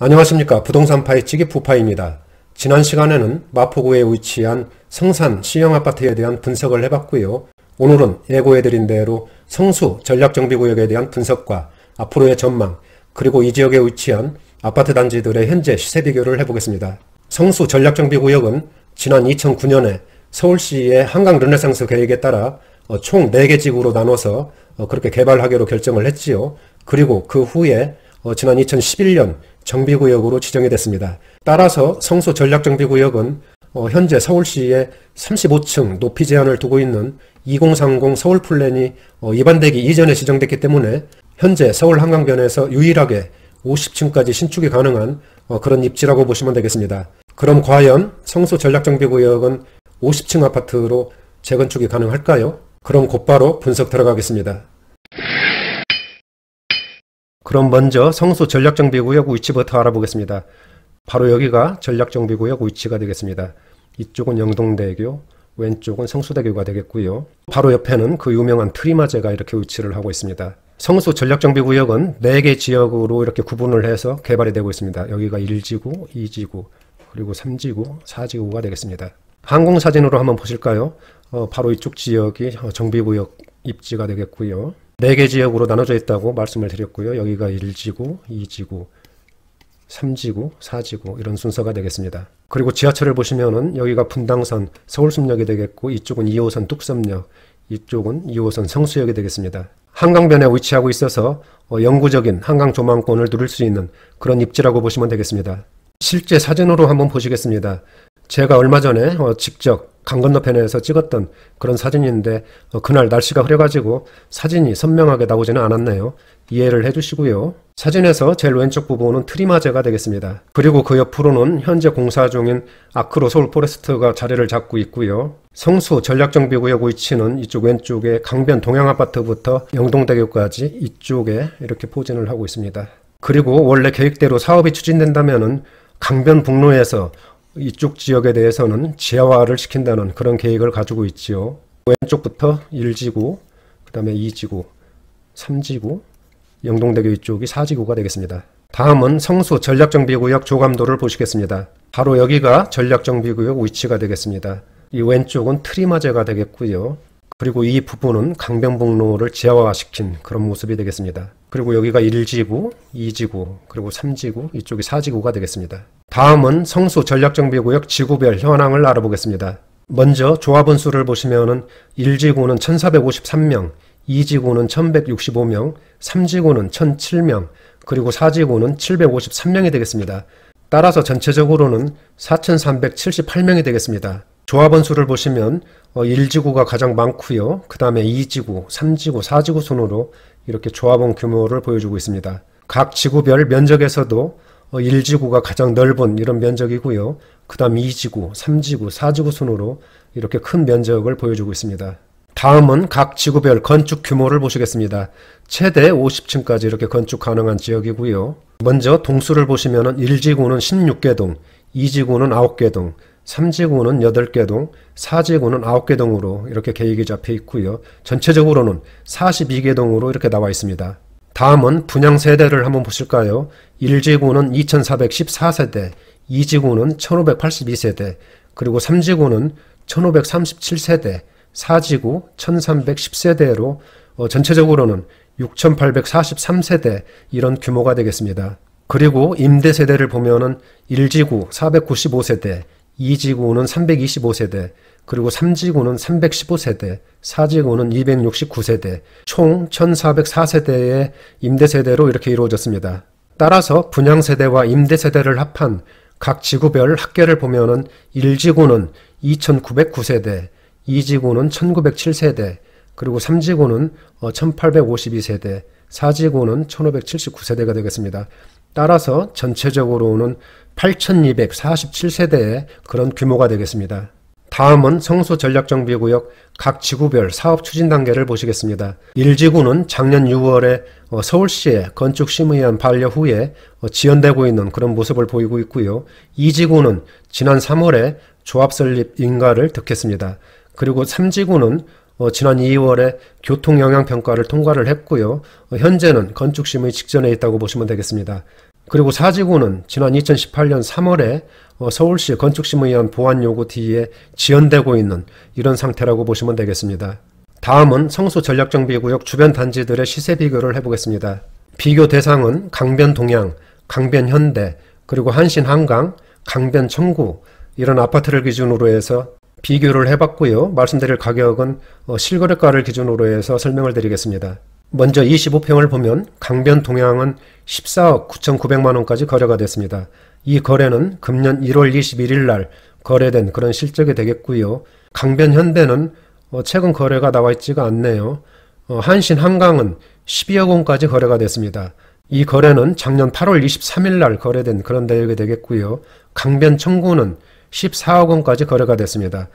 안녕하십니까. 부동산 파이치기 부파입니다. 지난 시간에는 마포구에 위치한 성산 시형아파트에 대한 분석을 해봤고요. 오늘은 예고해드린 대로 성수 전략정비구역에 대한 분석과 앞으로의 전망, 그리고 이 지역에 위치한 아파트 단지들의 현재 시세 비교를 해보겠습니다. 성수 전략정비구역은 지난 2009년에 서울시의 한강 르네상스 계획에 따라 총 4개 지구로 나눠서 그렇게 개발하기로 결정을 했지요. 그리고 그 후에 지난 2011년 정비구역으로 지정이 됐습니다. 따라서 성수 전략정비구역은 현재 서울시에 35층 높이 제한을 두고 있는 2030 서울플랜이 위반되기 이전에 지정됐기 때문에 현재 서울 한강변에서 유일하게 50층까지 신축이 가능한 그런 입지라고 보시면 되겠습니다. 그럼 과연 성수 전략정비구역은 50층 아파트로 재건축이 가능할까요? 그럼 곧바로 분석 들어가겠습니다. 그럼 먼저 성수 전략정비구역 위치부터 알아보겠습니다. 바로 여기가 전략정비구역 위치가 되겠습니다. 이쪽은 영동대교, 왼쪽은 성수대교가 되겠고요. 바로 옆에는 그 유명한 트리마제가 이렇게 위치를 하고 있습니다. 성수 전략정비구역은 4개 지역으로 이렇게 구분을 해서 개발이 되고 있습니다. 여기가 1지구, 2지구, 그리고 3지구, 4지구가 되겠습니다. 항공사진으로 한번 보실까요? 바로 이쪽 지역이 정비구역 입지가 되겠고요. 4개 지역으로 나눠져 있다고 말씀을 드렸고요. 여기가 1지구, 2지구, 3지구, 4지구 이런 순서가 되겠습니다. 그리고 지하철을 보시면은 여기가 분당선 서울숲역이 되겠고, 이쪽은 2호선 뚝섬역, 이쪽은 2호선 성수역이 되겠습니다. 한강변에 위치하고 있어서 영구적인 한강 조망권을 누릴 수 있는 그런 입지라고 보시면 되겠습니다. 실제 사진으로 한번 보시겠습니다. 제가 얼마 전에 직접 강 건너편에서 찍었던 그런 사진인데 그날 날씨가 흐려가지고 사진이 선명하게 나오지는 않았네요. 이해를 해주시고요. 사진에서 제일 왼쪽 부분은 트리마제가 되겠습니다. 그리고 그 옆으로는 현재 공사 중인 아크로 서울 포레스트가 자리를 잡고 있고요. 성수 전략정비구역 위치는 이쪽 왼쪽에 강변 동양아파트부터 영동대교까지 이쪽에 이렇게 포진을 하고 있습니다. 그리고 원래 계획대로 사업이 추진된다면은 강변 북로에서 이쪽 지역에 대해서는 지하화를 시킨다는 그런 계획을 가지고 있지요. 왼쪽부터 1지구, 그 다음에 2지구, 3지구, 영동대교 이쪽이 4지구가 되겠습니다. 다음은 성수 전략정비구역 조감도를 보시겠습니다. 바로 여기가 전략정비구역 위치가 되겠습니다. 이 왼쪽은 트리마제가 되겠고요. 그리고 이 부분은 강변북로를 지하화시킨 그런 모습이 되겠습니다. 그리고 여기가 1지구, 2지구, 그리고 3지구, 이쪽이 4지구가 되겠습니다. 다음은 성수 전략정비구역 지구별 현황을 알아보겠습니다. 먼저 조합원 수를 보시면은 1지구는 1453명, 2지구는 1165명, 3지구는 1007명, 그리고 4지구는 753명이 되겠습니다. 따라서 전체적으로는 4378명이 되겠습니다. 조합원 수를 보시면 1지구가 가장 많고요. 그 다음에 2지구, 3지구, 4지구 순으로 이렇게 조합원 규모를 보여주고 있습니다. 각 지구별 면적에서도 1지구가 가장 넓은 이런 면적이고요. 그 다음 2지구, 3지구, 4지구 순으로 이렇게 큰 면적을 보여주고 있습니다. 다음은 각 지구별 건축 규모를 보시겠습니다. 최대 50층까지 이렇게 건축 가능한 지역이고요. 먼저 동수를 보시면 1지구는 16개 동, 2지구는 9개 동, 3지구는 8개 동, 4지구는 9개 동으로 이렇게 계획이 잡혀 있고요. 전체적으로는 42개 동으로 이렇게 나와 있습니다. 다음은 분양 세대를 한번 보실까요? 1지구는 2414세대, 2지구는 1582세대, 그리고 3지구는 1537세대, 4지구 1310세대로 전체적으로는 6843세대 이런 규모가 되겠습니다. 그리고 임대 세대를 보면은 1지구 495세대, 2지구는 325세대, 그리고 3지구는 315세대, 4지구는 269세대, 총 1404세대의 임대세대로 이렇게 이루어졌습니다. 따라서 분양세대와 임대세대를 합한 각 지구별 합계를 보면은 1지구는 2909세대, 2지구는 1907세대, 그리고 3지구는 1852세대, 4지구는 1579세대가 되겠습니다. 따라서 전체적으로는 8247세대의 그런 규모가 되겠습니다. 다음은 성수 전략정비구역 각 지구별 사업 추진 단계를 보시겠습니다. 1지구는 작년 6월에 서울시의 건축심의안 반려 후에 지연되고 있는 그런 모습을 보이고 있고요. 2지구는 지난 3월에 조합 설립 인가를 득했습니다. 그리고 3지구는 지난 2월에 교통영향평가를 통과를 했고요. 현재는 건축심의 직전에 있다고 보시면 되겠습니다. 그리고 사지구는 지난 2018년 3월에 서울시 건축심의에 의한 보완 요구 뒤에 지연되고 있는 이런 상태라고 보시면 되겠습니다. 다음은 성수 전략정비구역 주변 단지들의 시세 비교를 해보겠습니다. 비교 대상은 강변동양, 강변현대, 그리고 한신한강, 강변청구 이런 아파트를 기준으로 해서 비교를 해봤고요. 말씀드릴 가격은 실거래가를 기준으로 해서 설명을 드리겠습니다. 먼저 25평을 보면 강변동양은 14억 9,900만원까지 거래가 됐습니다. 이 거래는 금년 1월 21일 날 거래된 그런 실적이 되겠고요. 강변현대는 최근 거래가 나와 있지가 않네요. 한신한강은 12억 원까지 거래가 됐습니다. 이 거래는 작년 8월 23일 날 거래된 그런 내역이 되겠고요. 강변청구는 14억 원까지 거래가 됐습니다.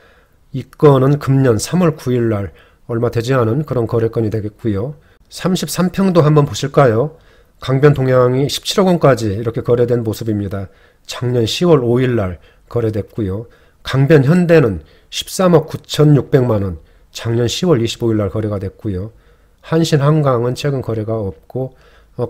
이 건은 금년 3월 9일 날 얼마 되지 않은 그런 거래건이 되겠고요. 33평도 한번 보실까요? 강변동양이 17억 원까지 이렇게 거래된 모습입니다. 작년 10월 5일 날 거래됐고요. 강변현대는 13억 9,600만원, 작년 10월 25일 날 거래가 됐고요. 한신한강은 최근 거래가 없고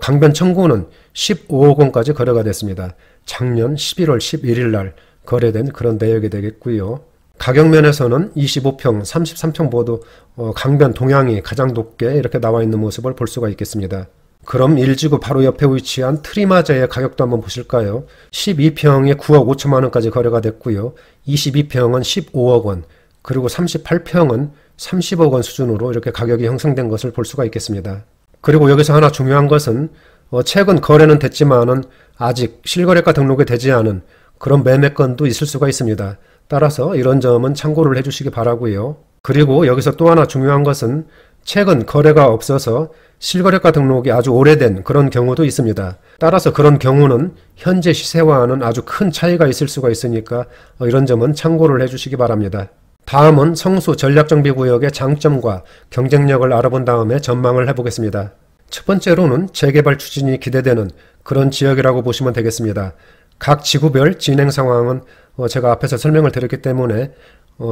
강변청구는 15억 원까지 거래가 됐습니다. 작년 11월 11일 날 거래된 그런 내역이 되겠고요. 가격 면에서는 25평, 33평 모두 강변동양이 가장 높게 이렇게 나와 있는 모습을 볼 수가 있겠습니다. 그럼 1지구 바로 옆에 위치한 트리마저의 가격도 한번 보실까요? 12평이 9억 5천만 원까지 거래가 됐고요. 22평은 15억 원, 그리고 38평은 30억 원 수준으로 이렇게 가격이 형성된 것을 볼 수가 있겠습니다. 그리고 여기서 하나 중요한 것은 최근 거래는 됐지만은 아직 실거래가 등록이 되지 않은 그런 매매건도 있을 수가 있습니다. 따라서 이런 점은 참고를 해주시기 바라고요. 그리고 여기서 또 하나 중요한 것은 최근 거래가 없어서 실거래가 등록이 아주 오래된 그런 경우도 있습니다. 따라서 그런 경우는 현재 시세와는 아주 큰 차이가 있을 수가 있으니까 이런 점은 참고를 해주시기 바랍니다. 다음은 성수 전략정비구역의 장점과 경쟁력을 알아본 다음에 전망을 해보겠습니다. 첫 번째로는 재개발 추진이 기대되는 그런 지역이라고 보시면 되겠습니다. 각 지구별 진행 상황은 제가 앞에서 설명을 드렸기 때문에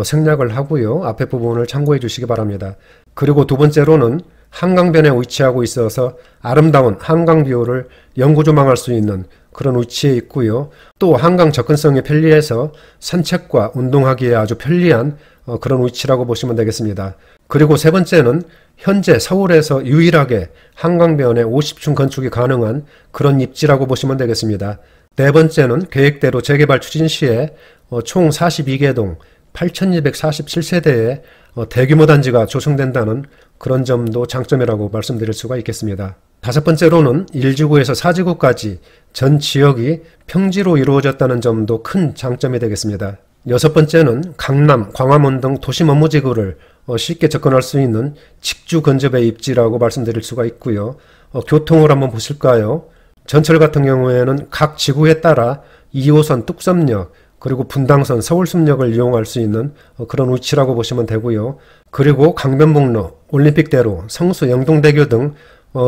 생략을 하고요. 앞에 부분을 참고해 주시기 바랍니다. 그리고 두 번째로는 한강변에 위치하고 있어서 아름다운 한강뷰를 영구조망할 수 있는 그런 위치에 있고요. 또 한강 접근성이 편리해서 산책과 운동하기에 아주 편리한 그런 위치라고 보시면 되겠습니다. 그리고 세 번째는 현재 서울에서 유일하게 한강변에 50층 건축이 가능한 그런 입지라고 보시면 되겠습니다. 네 번째는 계획대로 재개발 추진 시에 총 42개 동 8,247세대의 대규모 단지가 조성된다는 그런 점도 장점이라고 말씀드릴 수가 있겠습니다. 다섯 번째로는 1지구에서 4지구까지 전 지역이 평지로 이루어졌다는 점도 큰 장점이 되겠습니다. 여섯 번째는 강남, 광화문 등 도심 업무지구를 쉽게 접근할 수 있는 직주 근접의 입지라고 말씀드릴 수가 있고요. 교통을 한번 보실까요? 전철 같은 경우에는 각 지구에 따라 2호선 뚝섬역, 그리고 분당선 서울숲역을 이용할 수 있는 그런 위치라고 보시면 되고요. 그리고 강변북로, 올림픽대로, 성수 영동대교 등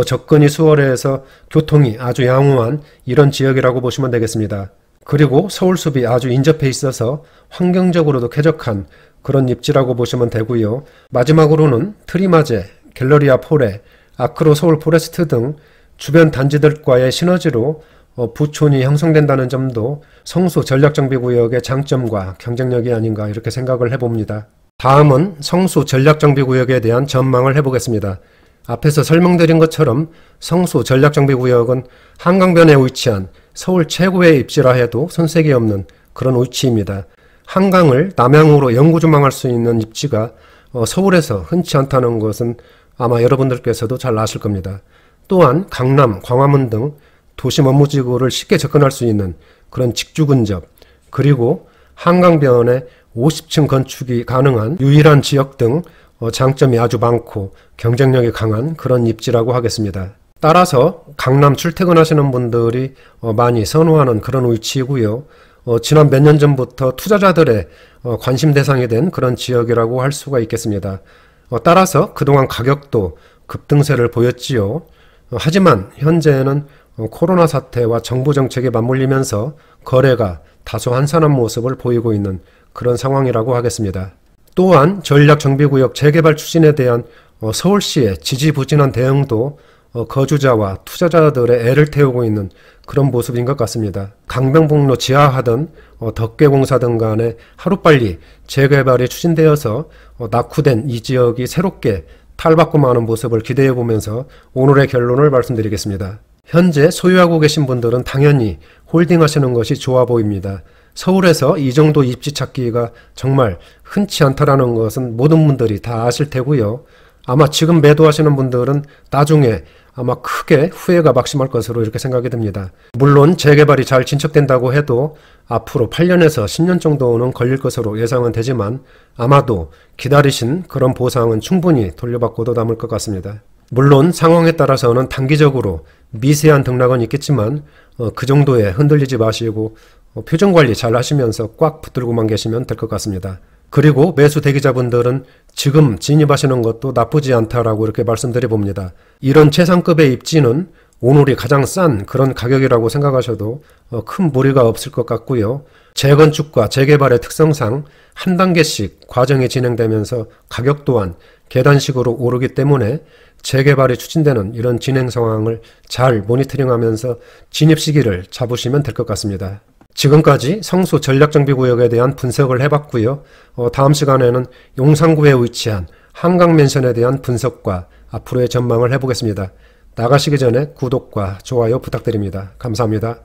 접근이 수월해서 교통이 아주 양호한 이런 지역이라고 보시면 되겠습니다. 그리고 서울숲이 아주 인접해 있어서 환경적으로도 쾌적한 그런 입지라고 보시면 되고요. 마지막으로는 트리마제, 갤러리아 포레, 아크로 서울 포레스트 등 주변 단지들과의 시너지로 부촌이 형성된다는 점도 성수 전략정비구역의 장점과 경쟁력이 아닌가 이렇게 생각을 해봅니다. 다음은 성수 전략정비구역에 대한 전망을 해보겠습니다. 앞에서 설명드린 것처럼 성수 전략정비구역은 한강변에 위치한 서울 최고의 입지라 해도 손색이 없는 그런 위치입니다. 한강을 남향으로 영구조망할 수 있는 입지가 서울에서 흔치 않다는 것은 아마 여러분들께서도 잘 아실 겁니다. 또한 강남, 광화문 등 도심 업무지구를 쉽게 접근할 수 있는 그런 직주 근접, 그리고 한강변에 50층 건축이 가능한 유일한 지역 등 장점이 아주 많고 경쟁력이 강한 그런 입지라고 하겠습니다. 따라서 강남 출퇴근하시는 분들이 많이 선호하는 그런 위치이고요. 지난 몇 년 전부터 투자자들의 관심 대상이 된 그런 지역이라고 할 수가 있겠습니다. 따라서 그동안 가격도 급등세를 보였지요. 하지만 현재는 코로나 사태와 정부 정책에 맞물리면서 거래가 다소 한산한 모습을 보이고 있는 그런 상황이라고 하겠습니다. 또한 전략정비구역 재개발 추진에 대한 서울시의 지지부진한 대응도 거주자와 투자자들의 애를 태우고 있는 그런 모습인 것 같습니다. 강변북로 지하하든 덕계공사든 간에 하루빨리 재개발이 추진되어서 낙후된 이 지역이 새롭게 탈바꿈하는 모습을 기대해 보면서 오늘의 결론을 말씀드리겠습니다. 현재 소유하고 계신 분들은 당연히 홀딩하시는 것이 좋아 보입니다. 서울에서 이 정도 입지 찾기가 정말 흔치 않다라는 것은 모든 분들이 다 아실 테고요. 아마 지금 매도하시는 분들은 나중에 아마 크게 후회가 막심할 것으로 이렇게 생각이 듭니다. 물론 재개발이 잘 진척된다고 해도 앞으로 8년에서 10년 정도는 걸릴 것으로 예상은 되지만 아마도 기다리신 그런 보상은 충분히 돌려받고도 남을 것 같습니다. 물론 상황에 따라서는 단기적으로 미세한 등락은 있겠지만 그 정도에 흔들리지 마시고 표정관리 잘 하시면서 꽉 붙들고만 계시면 될 것 같습니다. 그리고 매수 대기자분들은 지금 진입하시는 것도 나쁘지 않다라고 이렇게 말씀드려 봅니다. 이런 최상급의 입지는 오늘이 가장 싼 그런 가격이라고 생각하셔도 큰 무리가 없을 것 같고요. 재건축과 재개발의 특성상 한 단계씩 과정이 진행되면서 가격 또한 계단식으로 오르기 때문에 재개발이 추진되는 이런 진행 상황을 잘 모니터링하면서 진입 시기를 잡으시면 될 것 같습니다. 지금까지 성수 전략정비구역에 대한 분석을 해봤고요. 다음 시간에는 용산구에 위치한 한강맨션에 대한 분석과 앞으로의 전망을 해보겠습니다. 나가시기 전에 구독과 좋아요 부탁드립니다. 감사합니다.